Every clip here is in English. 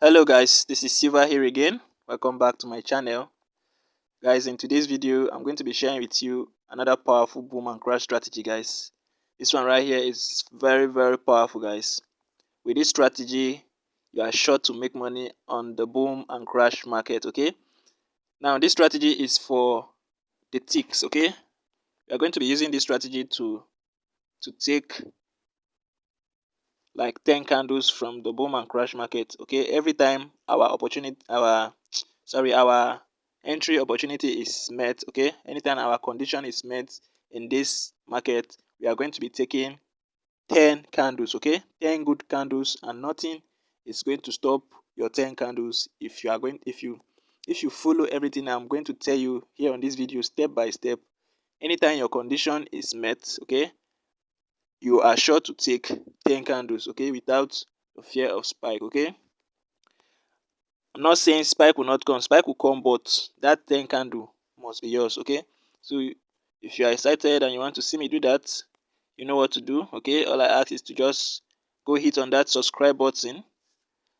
Hello guys, this is Silva here again. Welcome back to my channel. Guys, in today's video, I'm going to be sharing with you another powerful boom and crash strategy, guys. This one right here is very powerful, guys. With this strategy, you are sure to make money on the boom and crash market, okay? Now, this strategy is for the ticks, okay? We are going to be using this strategy to take like 10 candles from the boom and crash market, okay? Every time our entry opportunity is met, okay? Anytime our condition is met in this market, we are going to be taking 10 candles, okay? 10 good candles, and nothing is going to stop your 10 candles if you follow everything I'm going to tell you here on this video step by step. Anytime your condition is met, okay, you are sure to take 10 candles, okay, without the fear of spike, okay? I'm not saying spike will not come. Spike will come, but that 10 candle must be yours, okay? So if you are excited and you want to see me do that, you know what to do, okay? All I ask is to just go hit on that subscribe button,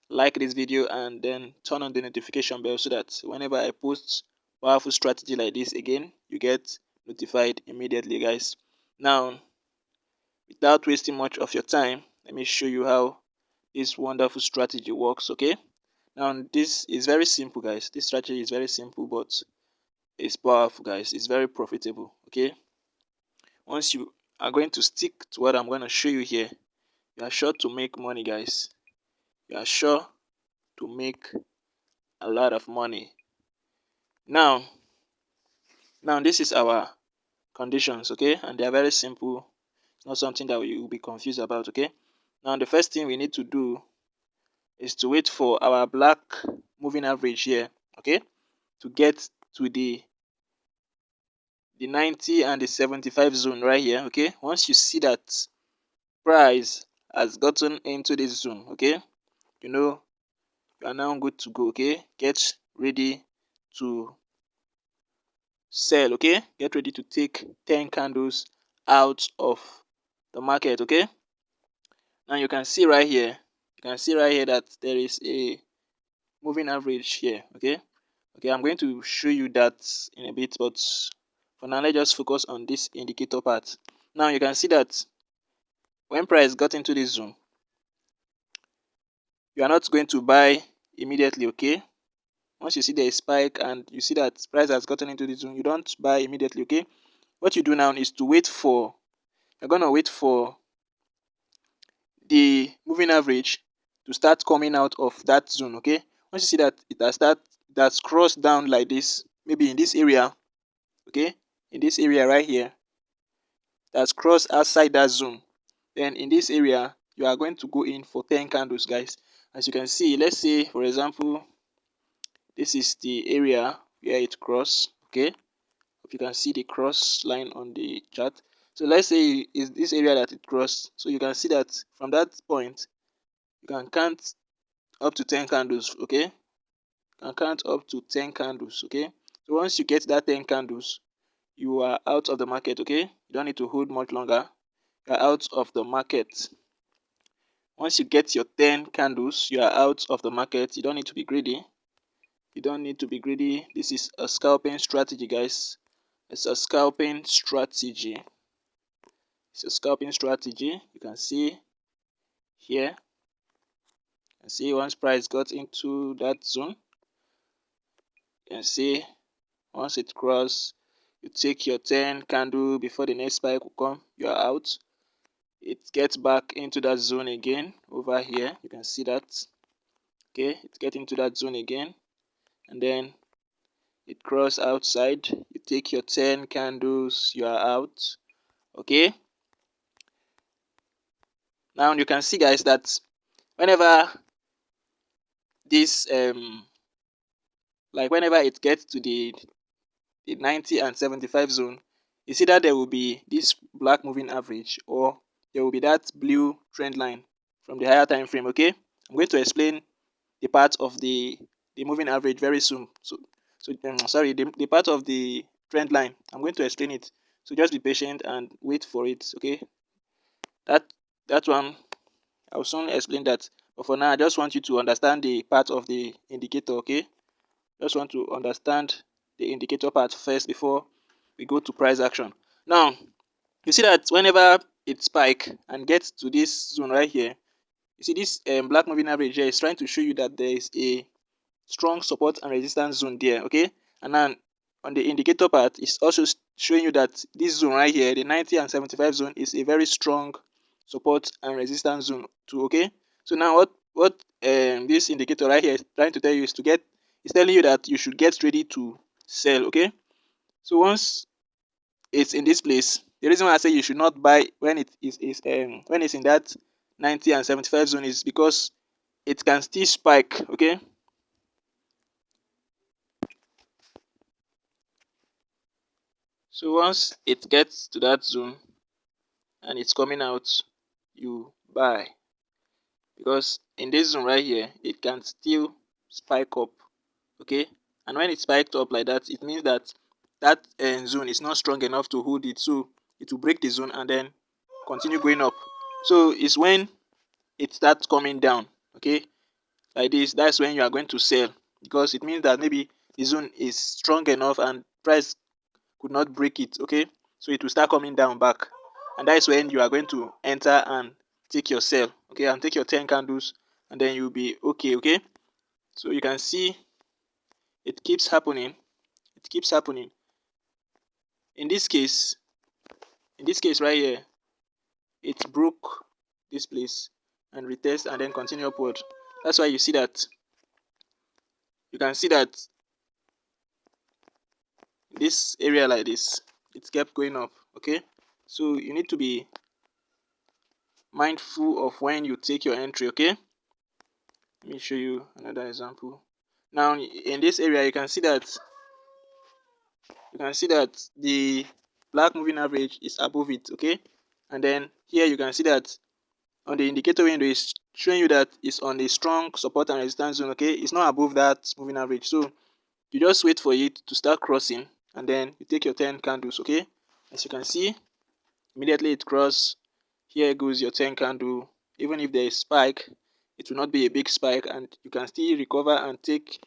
like this video, and then turn on the notification bell so that whenever I post powerful strategy like this again, you get notified immediately, guys. Now, without wasting much of your time, let me show you how this wonderful strategy works, okay? Now, this is very simple, guys. This strategy is very simple, but it's powerful, guys. It's very profitable, okay? Once you are going to stick to what I'm going to show you here, you are sure to make money, guys. You are sure to make a lot of money. Now this is our conditions, okay? And they are very simple. It's not something that you will be confused about, okay? Now, the first thing we need to do is to wait for our black moving average here, okay, to get to the 90 and the 75 zone right here, okay? Once you see that price has gotten into this zone, okay, you know you are now good to go, okay? Get ready to sell, okay? Get ready to take 10 candles out of the market, okay? Now you can see right here, that there is a moving average here, okay? I'm going to show you that in a bit, but for now let's just focus on this indicator part. Now you can see that when price got into this zone, you are not going to buy immediately, okay? Once you see the spike and you see that price has gotten into this zone, you don't buy immediately, okay? What you do now is to wait for, you're gonna wait for the moving average to start coming out of that zone, okay? Once you see that that's crossed down like this, maybe in this area, okay, in this area right here, that's crossed outside that zone, then in this area you are going to go in for 10 candles, guys. As you can see, let's say for example this is the area where it cross, okay? Hope you can see the cross line on the chart. So let's say is this area that it crossed. So you can see that from that point you can count up to 10 candles, okay? You can count up to 10 candles, okay? So once you get that 10 candles, you are out of the market, okay? You don't need to hold much longer. You are out of the market. Once you get your 10 candles, you are out of the market. You don't need to be greedy. This is a scalping strategy, guys. It's a scalping strategy. You can see here. You can see once price got into that zone, you can see once it cross, you take your 10 candle before the next spike will come, you are out. It gets back into that zone again over here. You can see that, okay? It gets into that zone again, and then it cross outside. You take your 10 candles, you are out, okay? Now you can see, guys, that whenever this whenever it gets to the 90 and 75 zone, you see that there will be this black moving average, or there will be that blue trend line from the higher time frame, okay? I'm going to explain the part of the moving average very soon. The part of the trend line, I'm going to explain it. So just be patient and wait for it, okay? That one, I'll soon explain that. But for now, I just want you to understand the part of the indicator, okay? Just want to understand the indicator part first before we go to price action. Now, you see that whenever it spike and gets to this zone right here, you see this black moving average here is trying to show you that there is a strong support and resistance zone there, okay? And then on the indicator part, it's also showing you that this zone right here, the 90 and 75 zone, is a very strong support and resistance zone too, okay? So now what this indicator right here is trying to tell you is it's telling you that you should get ready to sell, okay? So once it's in this place, the reason why I say you should not buy when it is when it's in that 90 and 75 zone is because it can still spike, okay? So once it gets to that zone and it's coming out, you buy, because in this zone right here it can still spike up, okay? And when it spiked up like that, it means that that zone is not strong enough to hold it, so it will break the zone and then continue going up. So it's when it starts coming down, okay, like this, that's when you are going to sell, because it means that maybe the zone is strong enough and price could not break it, okay? So it will start coming down back, and that is when you are going to enter and take your sell, okay, and take your 10 candles, and then you'll be okay, okay? So you can see it keeps happening, it keeps happening. In this case, right here, it broke this place and retest and then continue upward. That's why you see that, you can see that this area like this, it kept going up, okay? So you need to be mindful of when you take your entry, okay? Let me show you another example. Now in this area, you can see that the black moving average is above it, okay? And then here you can see that on the indicator window is showing you that it's on a strong support and resistance zone, okay? It's not above that moving average. So you just wait for it to start crossing and then you take your 10 candles, okay? As you can see, immediately it crosses, here goes your 10 candle. Even if there is spike, it will not be a big spike and you can still recover and take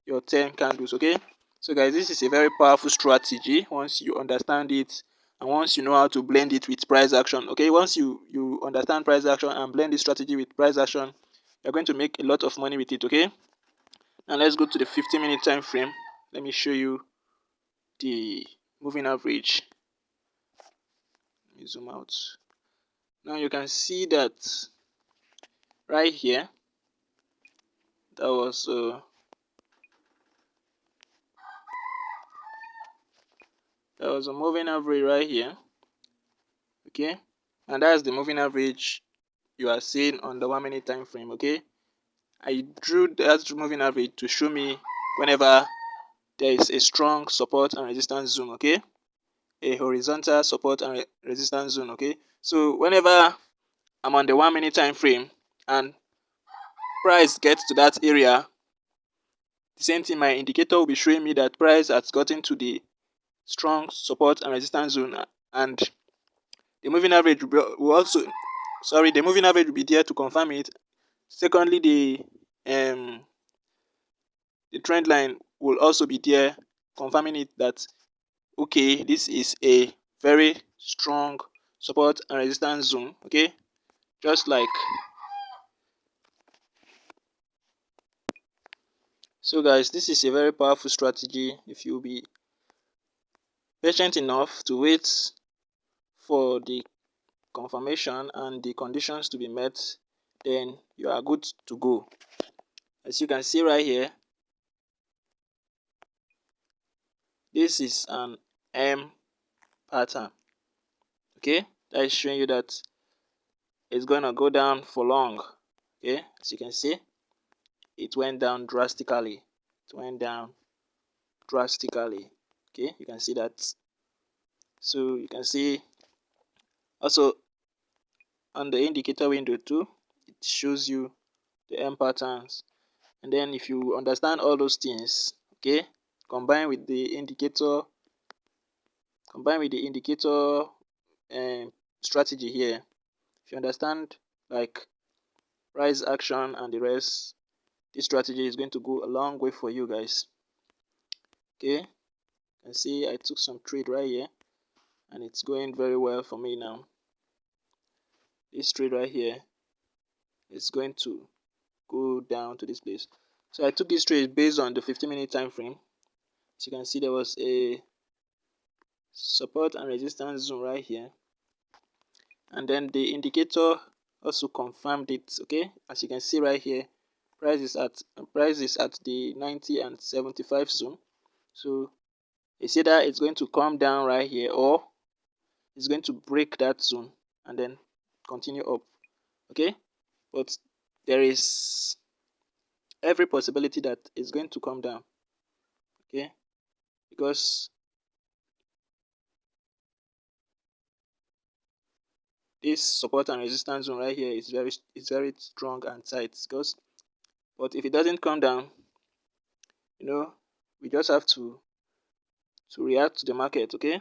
your 10 candles, okay? So guys, this is a very powerful strategy once you understand it and once you know how to blend it with price action, okay? Once you understand price action and blend this strategy with price action, you're going to make a lot of money with it, okay? Now let's go to the 50-minute time frame. Let me show you the moving average. Let me zoom out. Now you can see that right here, that was a moving average right here, okay? And that's the moving average you are seeing on the 1 minute time frame, okay? I drew that moving average to show me whenever there is a strong support and resistance zone, okay? A horizontal support and resistance zone, okay? So whenever I'm on the 1 minute time frame and price gets to that area, the same thing, my indicator will be showing me that price has gotten to the strong support and resistance zone, and the moving average will also, sorry, the moving average will be there to confirm it. Secondly, the trend line will also be there confirming it that okay, this is a very strong support and resistance zone, okay? Just like so guys, this is a very powerful strategy. If you be patient enough to wait for the confirmation and the conditions to be met, then you are good to go. As you can see right here, this is an M pattern, okay? That is showing you that it's gonna go down for long, okay? As you can see, it went down drastically. It went down drastically, okay? You can see that. So you can see also on the indicator window too, it shows you the M patterns. And then if you understand all those things, okay, combined with the indicator strategy here, if you understand like price action and the rest, this strategy is going to go a long way for you guys. Okay, you can see I took some trade right here and it's going very well for me now. This trade right here is going to go down to this place. So I took this trade based on the 15-minute time frame. As you can see, there was a support and resistance zone right here, and then the indicator also confirmed it. Okay, as you can see right here, price is at the 90 and 75 zone. So it's either it's going to come down right here or it's going to break that zone and then continue up. Okay, but there is every possibility that it's going to come down. Okay, because this support and resistance zone right here is very strong and tight. Because but if it doesn't come down, we just have to react to the market. Okay,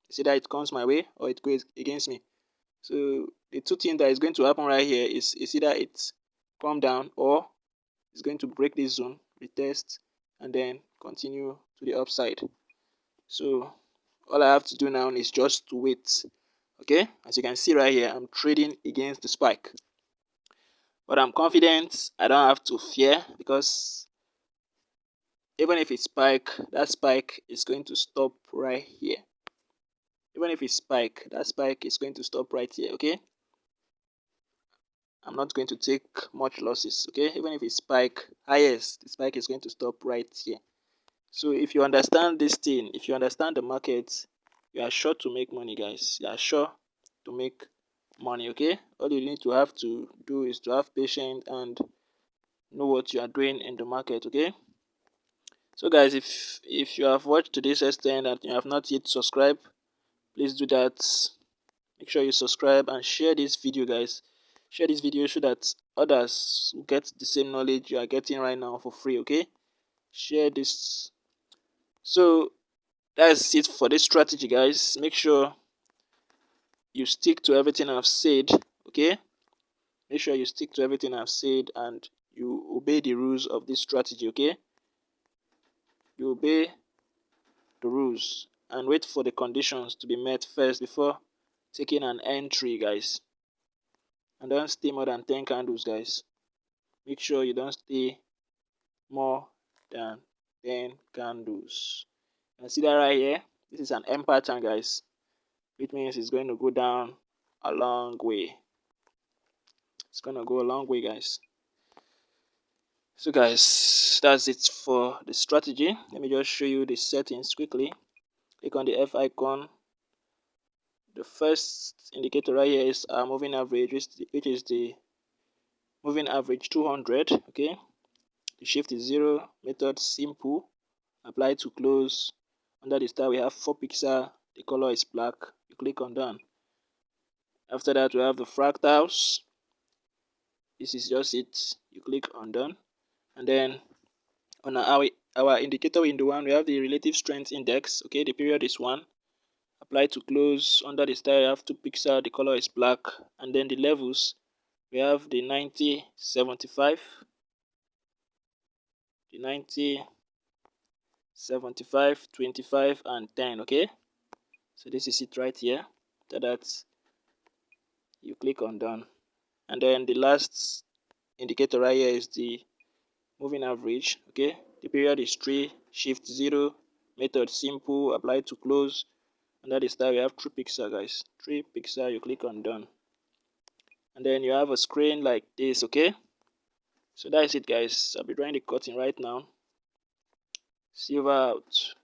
it's either it comes my way or it goes against me. So the two things that is going to happen right here is either it come down or it's going to break this zone, retest, and then continue to the upside. So all I have to do now is just to wait. Okay, as you can see right here, I'm trading against the spike, but I'm confident I don't have to fear, because even if it spike, that spike is going to stop right here. Even if it spike, that spike is going to stop right here. Okay, I'm not going to take much losses. Okay, even if it spike highest, the spike is going to stop right here. So if you understand this thing, if you understand the market, you are sure to make money, guys. You are sure to make money. Okay, all you need to have to do is to have patience and know what you are doing in the market. Okay, so guys, if you have watched to this extent and you have not yet subscribed, please do that. Make sure you subscribe and share this video, guys. Share this video so that others will get the same knowledge you are getting right now for free. Okay, share this. So that's it for this strategy, guys. Make sure you stick to everything I've said. Okay, make sure you stick to everything I've said and you obey the rules of this strategy. Okay, you obey the rules and wait for the conditions to be met first before taking an entry, guys. And don't stay more than 10 candles, guys. Make sure you don't stay more than 10 candles. And see that right here, this is an M pattern, guys. It means it's going to go down a long way. It's going to go a long way, guys. So guys, that's it for the strategy. Let me just show you the settings quickly. Click on the F icon. The first indicator right here is our moving average, which is the moving average 200. Okay, the shift is 0, method simple, apply to close. Under the star we have 4 pixel, the color is black. You click on done. After that we have the fractals. This is just it. You click on done, and then on our indicator window one, we have the relative strength index. Okay, the period is 1. Apply to close. Under the star you have 2 pixel, the color is black, and then the levels we have the 90, 75, the 90, 75, 25, and 10. Okay, so this is it right here. After that you click on done, and then the last indicator right here is the moving average. Okay, the period is 3, shift 0, method simple, apply to close. Under the star we have 3 pixel, guys. 3 pixel. You click on done, and then you have a screen like this. Okay, so that's it, guys. I'll be drawing the curtain right now. Silver out.